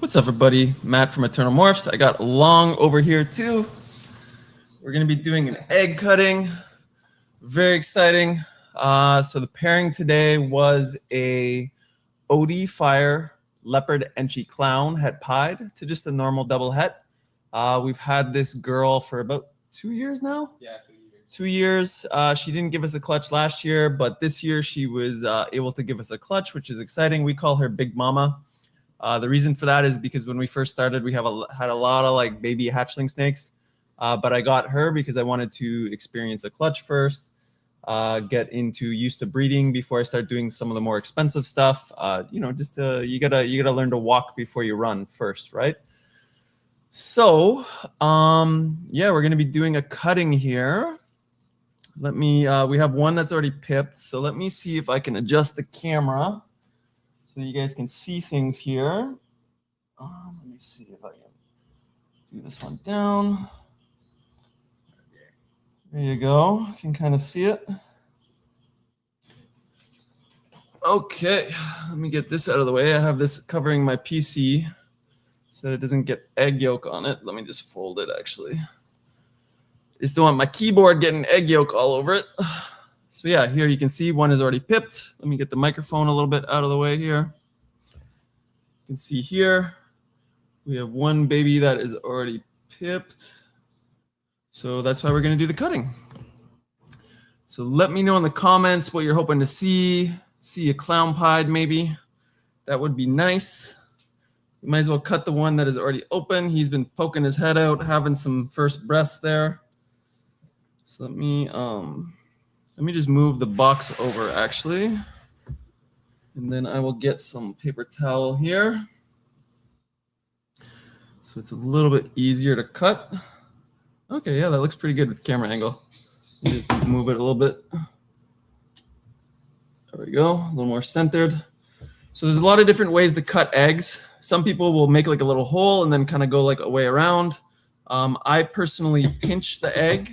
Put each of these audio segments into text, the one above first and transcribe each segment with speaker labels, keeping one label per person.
Speaker 1: What's up, everybody? Matt from Eternal Morphs. I got Long over here too. We're going to be doing an egg cutting. Very exciting. So the pairing today was a OD Fire Leopard Enchi Clown het pied to just a normal double het. We've had this girl for about 2 years now.
Speaker 2: Yeah,
Speaker 1: 2 years. She didn't give us a clutch last year, but this year she was able to give us a clutch, which is exciting. We call her Big Mama. The reason for that is because when we first started, we had a lot of like baby hatchling snakes, but I got her because I wanted to experience a clutch first, get used to breeding before I start doing some of the more expensive stuff. You know, just you gotta learn to walk before you run first, right? So yeah, we're gonna be doing a cutting here. Let me. We have one that's already pipped, so let me see if I can adjust the camera so you guys can see things here. Let me see if I can do this one down. There you go. You can kind of see it. Okay, let me get this out of the way. I have this covering my PC so that it doesn't get egg yolk on it. Let me just fold it, actually. I just don't want my keyboard getting egg yolk all over it. So yeah, here you can see one is already pipped. Let me get the microphone a little bit out of the way here. You can see here, we have one baby that is already pipped. So that's why we're gonna do the cutting. So let me know in the comments what you're hoping to see. See a clown pied maybe. That would be nice. You might as well cut the one that is already open. He's been poking his head out, having some first breaths there. So let me just move the box over, actually. And then I will get some paper towel here. So it's a little bit easier to cut. Okay, yeah, that looks pretty good with camera angle. Let me just move it a little bit. There we go, a little more centered. So there's a lot of different ways to cut eggs. Some people will make like a little hole and then kind of go like a way around. I personally pinch the egg.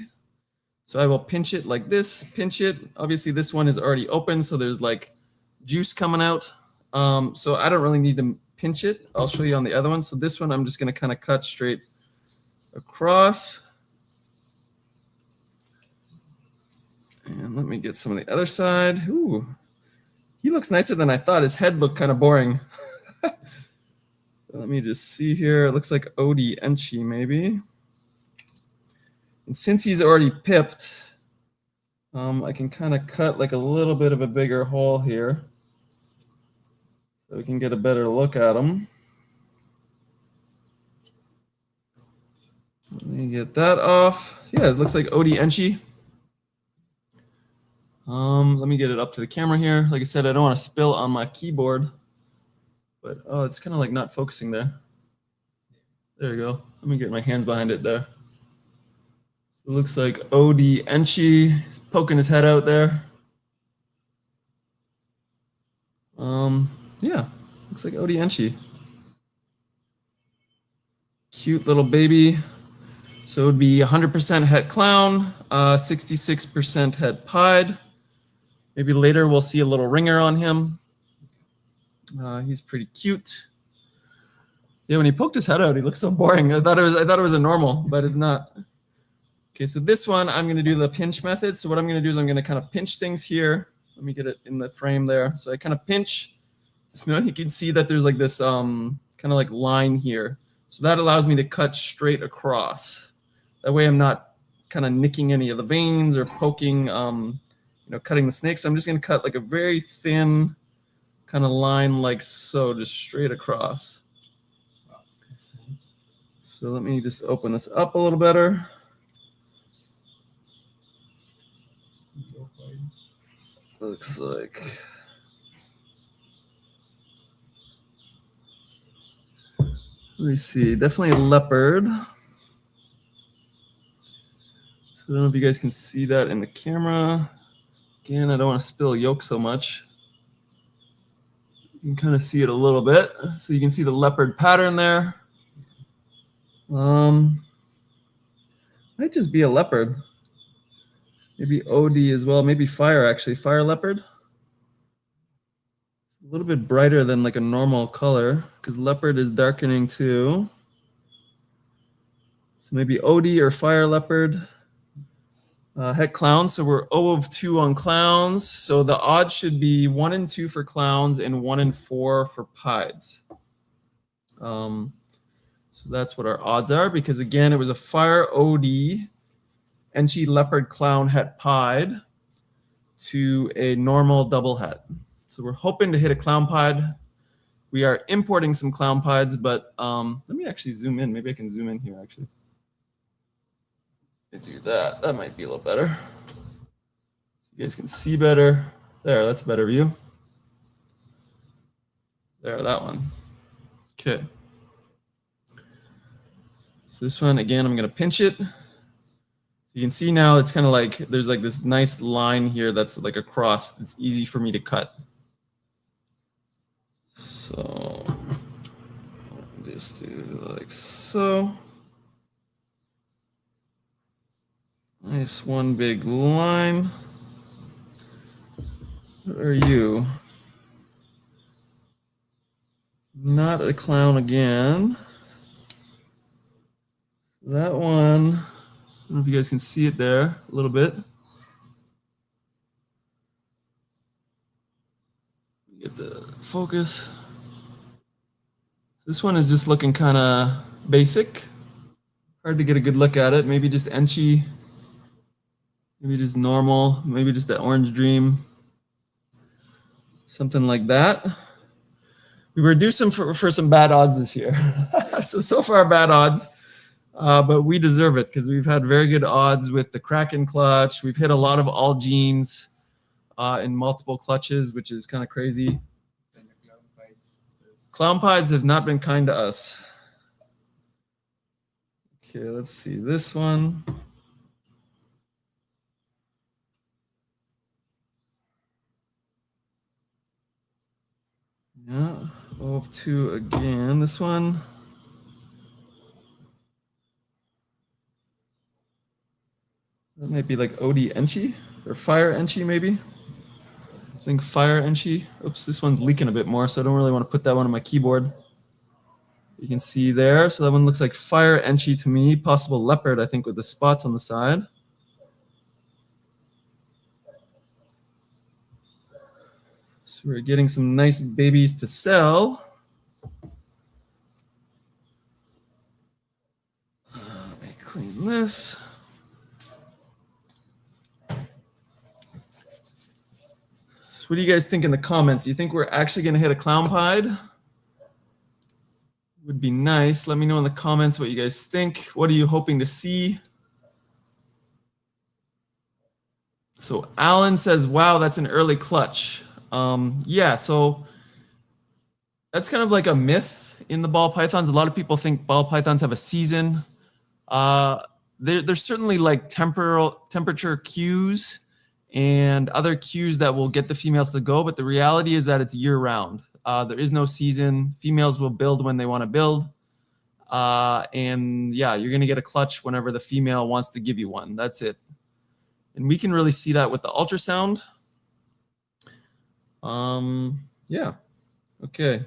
Speaker 1: So I will pinch it like this, pinch it. Obviously this one is already open, so there's like juice coming out. So I don't really need to pinch it. I'll show you on the other one. So this one, I'm just gonna kind of cut straight across. And let me get some of the other side. Ooh, he looks nicer than I thought. His head looked kind of boring. Let me just see here. It looks like OD Enchi maybe. And since he's already pipped, I can kind of cut like a little bit of a bigger hole here so we can get a better look at him. Let me get that off. Yeah, it looks like OD Enchi. Let me get it up to the camera here. Like I said, I don't want to spill on my keyboard, but oh, it's kind of like not focusing there. There you go. Let me get my hands behind it there. It looks like OD Enchi. He's poking his head out there. Yeah, looks like OD Enchi. Cute little baby. So it would be 100% het clown, 66% het pied. Maybe later we'll see a little ringer on him. He's pretty cute. Yeah, when he poked his head out, he looked so boring. I thought it was a normal, but it's not. Okay, so this one, I'm going to do the pinch method. So what I'm going to do is I'm going to kind of pinch things here. Let me get it in the frame there. So I kind of pinch. So you can see that there's like this kind of like line here. So that allows me to cut straight across. That way I'm not kind of nicking any of the veins or poking, you know, cutting the snake. So I'm just going to cut like a very thin kind of line like so, just straight across. So let me just open this up a little better. Looks like. Let me see. Definitely a leopard. So I don't know if you guys can see that in the camera. Again, I don't want to spill yolk so much. You can kind of see it a little bit. So you can see the leopard pattern there. Might just be a leopard. Maybe OD as well. Maybe fire, actually. Fire leopard. a little bit brighter than like a normal color because leopard is darkening too. So maybe Odie or fire leopard. Het clowns, so we're 0 of 2 on clowns. So the odds should be 1 and 2 for clowns and 1 and 4 for pieds. So that's what our odds are because again, it was a fire Odie, Enchi leopard clown het pied to a normal double het. So we're hoping to hit a clown pied. We are importing some clown pieds, but let me actually zoom in. Maybe I can zoom in here actually. Do that. That might be a little better. You guys can see better. There, that's a better view. There, that one. Okay. So this one, again, I'm going to pinch it. You can see now it's kind of like there's like this nice line here that's like a cross. It's easy for me to cut. So just do like so. Nice one big line. What are you? Not a clown again. That one, I don't know if you guys can see it there a little bit. Get the focus. This one is just looking kind of basic. Hard to get a good look at it. Maybe just Enchi. Maybe just normal. Maybe just that orange dream. Something like that. We were due for some bad odds this year. so far bad odds. But we deserve it because we've had very good odds with the Kraken clutch. We've hit a lot of all genes in multiple clutches, which is kind of crazy. Clown pieds have not been kind to us. Okay, let's see this one. Yeah, 0 of 2 again. This one. That might be like Odie Enchi or Fire Enchi maybe. I think Fire Enchi. Oops, this one's leaking a bit more, so I don't really want to put that one on my keyboard. You can see there. So that one looks like Fire Enchi to me. Possible leopard, I think, with the spots on the side. So we're getting some nice babies to sell. Let me clean this. So what do you guys think in the comments? Do you think we're actually going to hit a clown pied? Would be nice. Let me know in the comments what you guys think. What are you hoping to see? So Alan says, wow, that's an early clutch. Yeah, so that's kind of like a myth in the ball pythons. A lot of people think ball pythons have a season. There's certainly like temperature cues and other cues that will get the females to go, but the reality is that it's year round. There is no season. Females will build when they want to build. And yeah, you're going to get a clutch whenever the female wants to give you one. That's it. And we can really see that with the ultrasound. Yeah. Okay.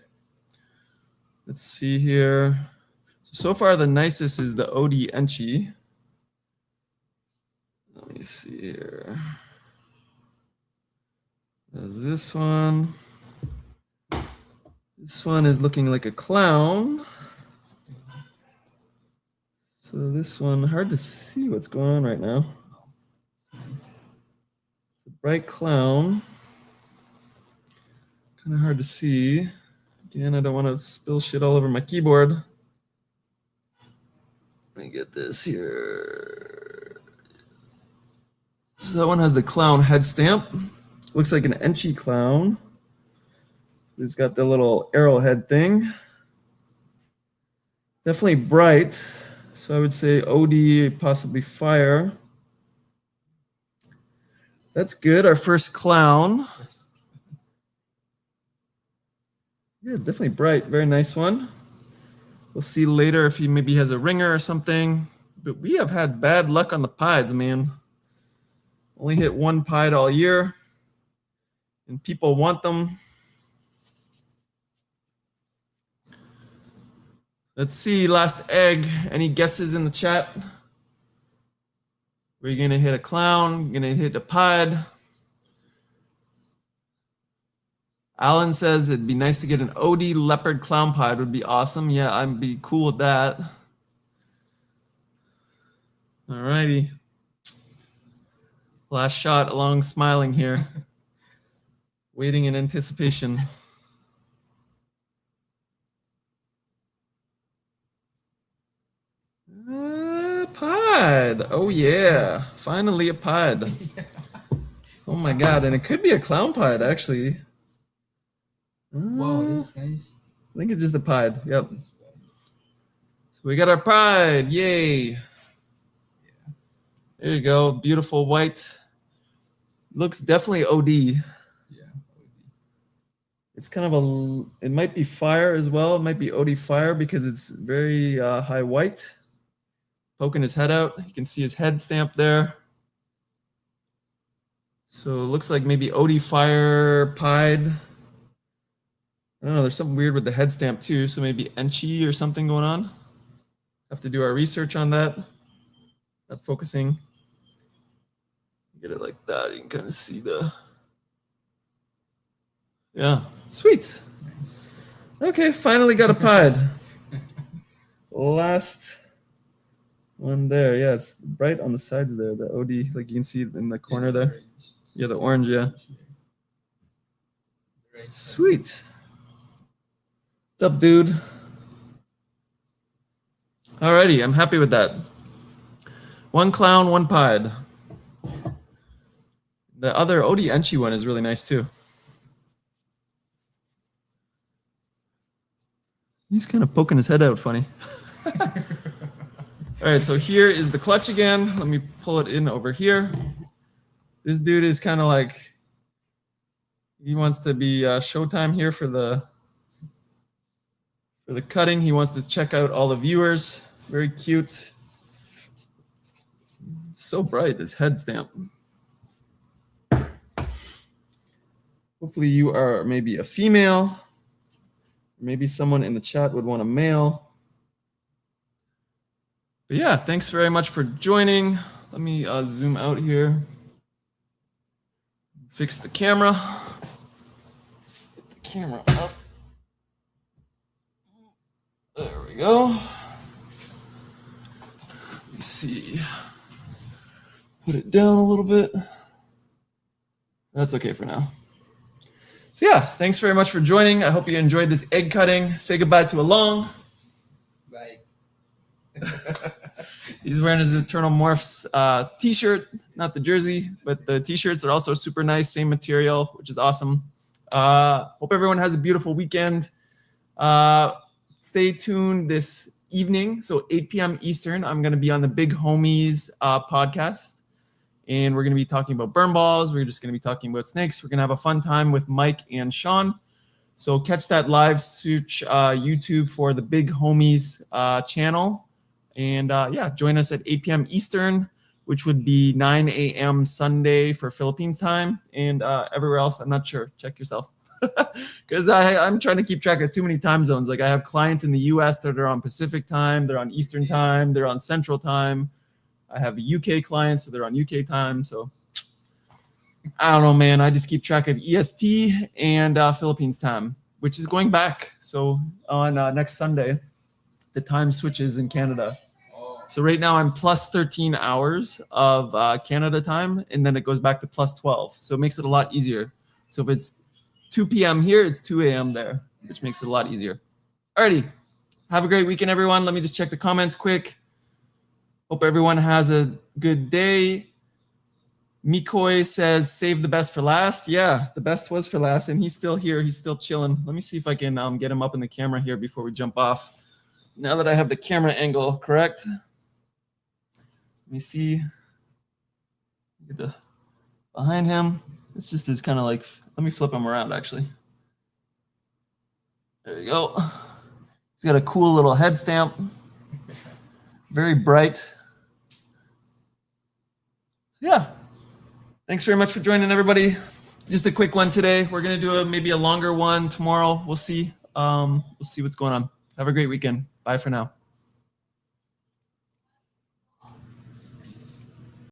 Speaker 1: Let's see here. So far, the nicest is the Odie Enchi. Let me see here. This one. This one is looking like a clown. So this one, hard to see what's going on right now. It's a bright clown. Kind of hard to see. Again, I don't want to spill shit all over my keyboard. Let me get this here. So that one has the clown head stamp. Looks like an Enchi clown. It's got the little arrowhead thing. Definitely bright. So I would say OD, possibly fire. That's good. Our first clown. Yeah, it's definitely bright. Very nice one. We'll see later if he maybe has a ringer or something. But we have had bad luck on the pieds, man. Only hit one pied all year. And people want them. Let's see, last egg. Any guesses in the chat? We're going to hit a clown, going to hit a pied. Alan says it'd be nice to get an OD leopard clown pied, would be awesome. Yeah, I'd be cool with that. All righty. Last shot along smiling here. Waiting in anticipation. Pied. Oh yeah, finally a pied. Oh my god, and it could be a clown pied actually.
Speaker 2: Wow, that's nice.
Speaker 1: I think it's just a pied. Yep. So we got our pied. Yay. There you go. Beautiful white. Looks definitely OD.
Speaker 2: Yeah.
Speaker 1: It's kind of a. It might be fire as well. It might be OD fire because it's very high white. Poking his head out. You can see his head stamp there. So it looks like maybe OD fire pied. I don't know. There's something weird with the head stamp too. So maybe Enchi or something going on. Have to do our research on that. Not focusing. Get it like that. You can kind of see the. Yeah. Sweet.
Speaker 2: Nice.
Speaker 1: Okay. Finally got a pied. Last one there. Yeah. It's bright on the sides there. The OD, like you can see in the corner there.
Speaker 2: Orange.
Speaker 1: Yeah. The orange. Yeah.
Speaker 2: Right.
Speaker 1: Sweet. What's up, dude? Alrighty, I'm happy with that. One clown, one pied. The other OD Enchi one is really nice too. He's kind of poking his head out funny. All right, so here is the clutch again. Let me pull it in over here. This dude is kind of like, he wants to be showtime here for the cutting. He wants to check out all the viewers. Very cute. It's so bright, his head stamp. Hopefully you are maybe a female. Maybe someone in the chat would want a male. But yeah, thanks very much for joining. Let me zoom out here. Fix the camera. Get the camera up. There we go. Let me see. Put it down a little bit. That's okay for now. So yeah, thanks very much for joining. I hope you enjoyed this egg cutting. Say goodbye to Along.
Speaker 2: Bye.
Speaker 1: He's wearing his Eternal Morphs t-shirt, not the jersey, but the t-shirts are also super nice, same material, which is awesome. Hope everyone has a beautiful weekend. Stay tuned this evening, so 8 p.m. Eastern, I'm going to be on the Big Homies podcast. And we're going to be talking about burn balls. We're just going to be talking about snakes. We're going to have a fun time with Mike and Sean. So catch that live, search YouTube for the Big Homies channel. And yeah, join us at 8 p.m. Eastern, which would be 9 a.m. Sunday for Philippines time. And everywhere else, I'm not sure. Check yourself. Because I'm trying to keep track of too many time zones. Like I have clients in the U.S. that are on Pacific time. They're on Eastern time. They're on Central time. I have UK clients, so they're on UK time. So I don't know, man. I just keep track of EST and Philippines time, which is going back. So on next Sunday, the time switches in Canada. So right now I'm plus 13 hours of Canada time, and then it goes back to plus 12. So it makes it a lot easier. So if it's 2 p.m. here, it's 2 a.m. there, which makes it a lot easier. Alrighty. Have a great weekend, everyone. Let me just check the comments quick. Hope everyone has a good day. Mikoi says, save the best for last. Yeah, the best was for last, and he's still here. He's still chilling. Let me see if I can get him up in the camera here before we jump off. Now that I have the camera angle correct. Let me see. Get the behind him. This just is kind of like, let me flip him around, actually. There you go. He's got a cool little head stamp. Very bright. So yeah, thanks very much for joining, everybody. Just a quick one today. We're gonna do maybe a longer one tomorrow. We'll see. We'll see what's going on. Have a great weekend. Bye for now.